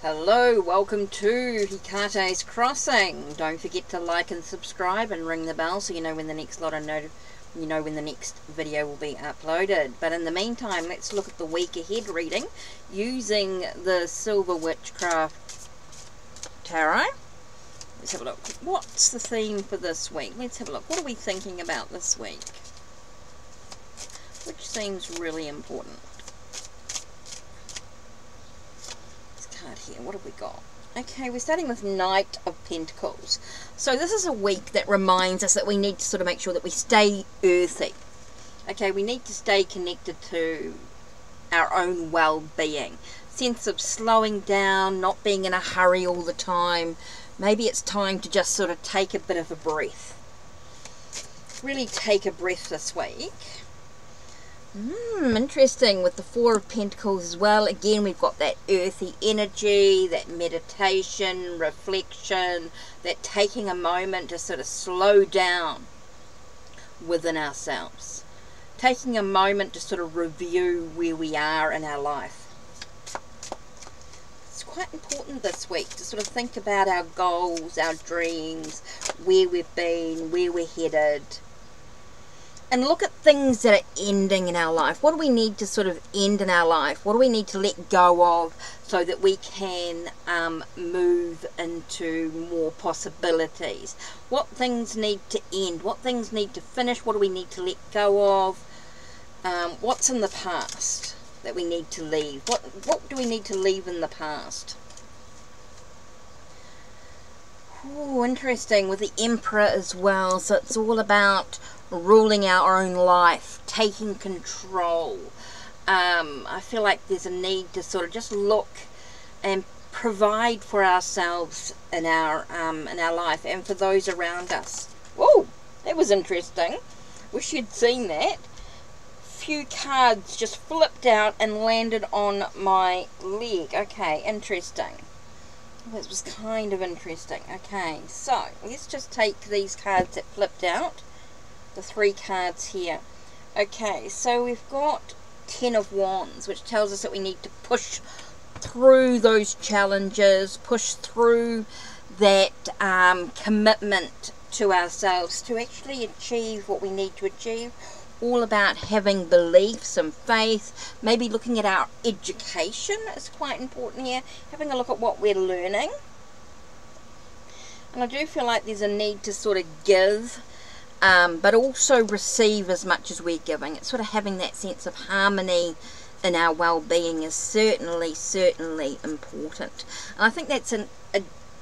Hello, welcome to Hikate's Crossing. Don't forget to like and subscribe and ring the bell so you know when the next when the next video will be uploaded. But in the meantime, let's look at the week ahead reading using the Silver Witchcraft Tarot. Let's have a look. What's the theme for this week? Let's have a look. What are we thinking about this week? Which seems really important. Here, what have we got? Okay, we're starting with Knight of Pentacles. So this is a week that reminds us that we need to sort of make sure that we stay earthy. Okay, we need to stay connected to our own well-being. Sense of slowing down, not being in a hurry all the time. Maybe it's time to just sort of take a bit of a breath. Really take a breath this week. Interesting with the Four of Pentacles as well. Again, we've got that earthy energy, that meditation, reflection, that taking a moment to sort of slow down within ourselves. Taking a moment to sort of review where we are in our life. It's quite important this week to sort of think about our goals, our dreams, where we've been, where we're headed. And look at things that are ending in our life. What do we need to sort of end in our life? What do we need to let go of so that we can move into more possibilities? What things need to end? What things need to finish? What do we need to let go of? What's in the past that we need to leave? What do we need to leave in the past? Oh, interesting with the Emperor as well. So it's all about ruling our own life, taking control. I feel like there's a need to sort of just look and provide for ourselves in our life and for those around us. Whoa, that was interesting. Wish you'd seen that. Few cards just flipped out and landed on my leg. Okay, interesting. That was kind of interesting. Okay, so let's just take these cards that flipped out. The three cards here. Okay, so we've got 10 of Wands, which tells us that we need to push through those challenges, push through that commitment to ourselves to actually achieve what we need to achieve. All about having beliefs and faith. Maybe looking at our education is quite important here. Having a look at what we're learning. And I do feel like there's a need to sort of give, but also receive as much as we're giving. It's sort of having that sense of harmony in our well-being is certainly important. And I think that's a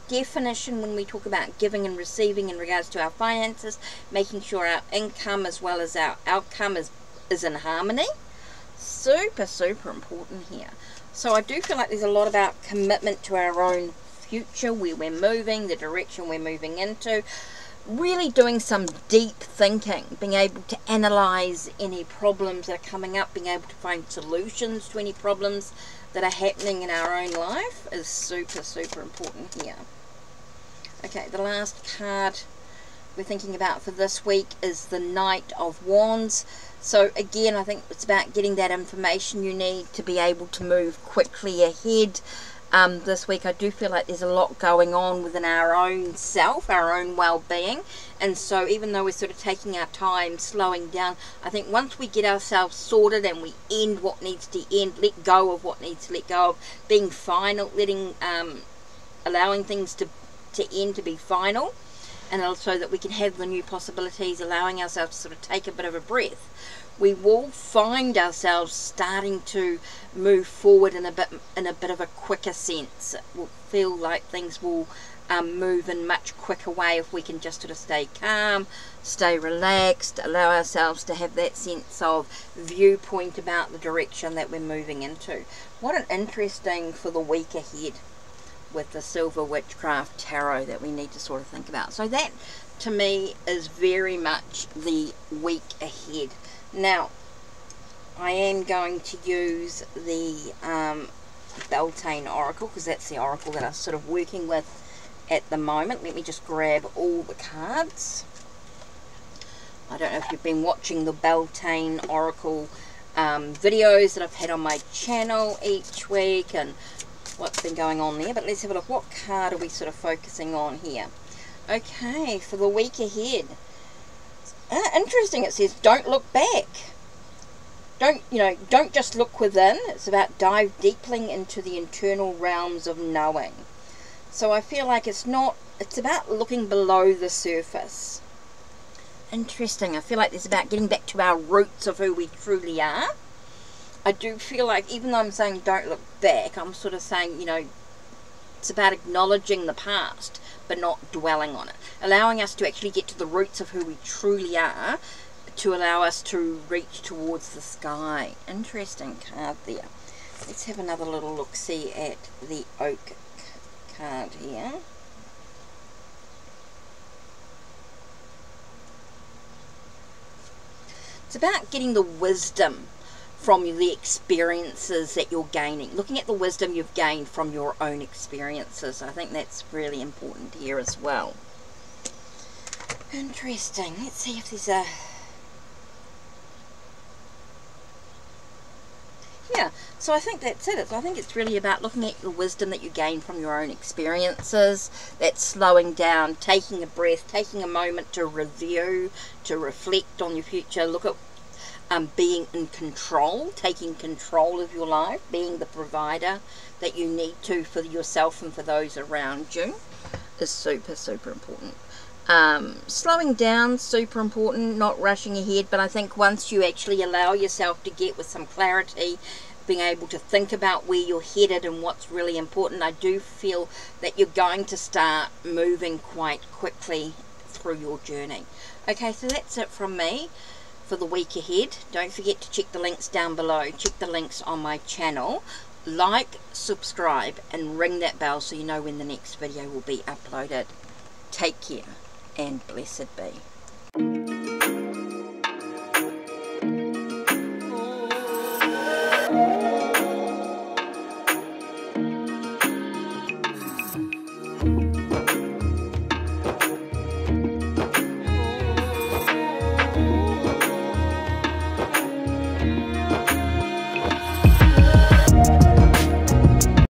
definition when we talk about giving and receiving in regards to our finances, making sure our income as well as our outcome is in harmony. Super important here. So I do feel like there's a lot about commitment to our own future, where we're moving, the direction we're moving into. Really doing some deep thinking, being able to analyze any problems that are coming up, being able to find solutions to any problems that are happening in our own life is super important here. Okay, the last card we're thinking about for this week is the Knight of Wands. So again, I think it's about getting that information you need to be able to move quickly ahead. This week I do feel like there's a lot going on within our own self, our own well-being, and so even though we're sort of taking our time, slowing down, I think once we get ourselves sorted and we end what needs to end, let go of what needs to let go of, being final, allowing things to end, to be final, and also that we can have the new possibilities, allowing ourselves to sort of take a bit of a breath, we will find ourselves starting to move forward in a bit of a quicker sense. We'll feel like things will move in much quicker way if we can just sort of stay calm, stay relaxed, allow ourselves to have that sense of viewpoint about the direction that we're moving into. What an interesting for the week ahead with the Silver Witchcraft Tarot that we need to sort of think about. So that to me is very much the week ahead. Now, I am going to use the Beltane Oracle because that's the oracle that I'm sort of working with at the moment. Let me just grab all the cards. I don't know if you've been watching the Beltane Oracle videos that I've had on my channel each week, and what's been going on there. But let's have a look. What card are we sort of focusing on here? Okay, for the week ahead. Interesting, it says don't look back. Don't just look within. It's about dive deeply into the internal realms of knowing. So I feel like it's about looking below the surface. Interesting. I feel like it's about getting back to our roots of who we truly are. I do feel like, even though I'm saying don't look back, I'm sort of saying, it's about acknowledging the past, but not dwelling on it. Allowing us to actually get to the roots of who we truly are, to allow us to reach towards the sky. Interesting card there. Let's have another little look-see at the oak card here. It's about getting the wisdom from the experiences that you're gaining. Looking at the wisdom you've gained from your own experiences. I think that's really important here as well. Interesting. Let's see if there's a... Yeah, so I think that's it. I think it's really about looking at the wisdom that you gain from your own experiences. That's slowing down, taking a breath, taking a moment to review, to reflect on your future. Look at being in control, taking control of your life, being the provider that you need to for yourself and for those around you is super, super important. Slowing down, super important, not rushing ahead, but I think once you actually allow yourself to get with some clarity, being able to think about where you're headed and what's really important, I do feel that you're going to start moving quite quickly through your journey. Okay, so that's it from me for the week ahead. Don't forget to check the links down below, check the links on my channel, like, subscribe and ring that bell so you know when the next video will be uploaded. Take care and blessed be.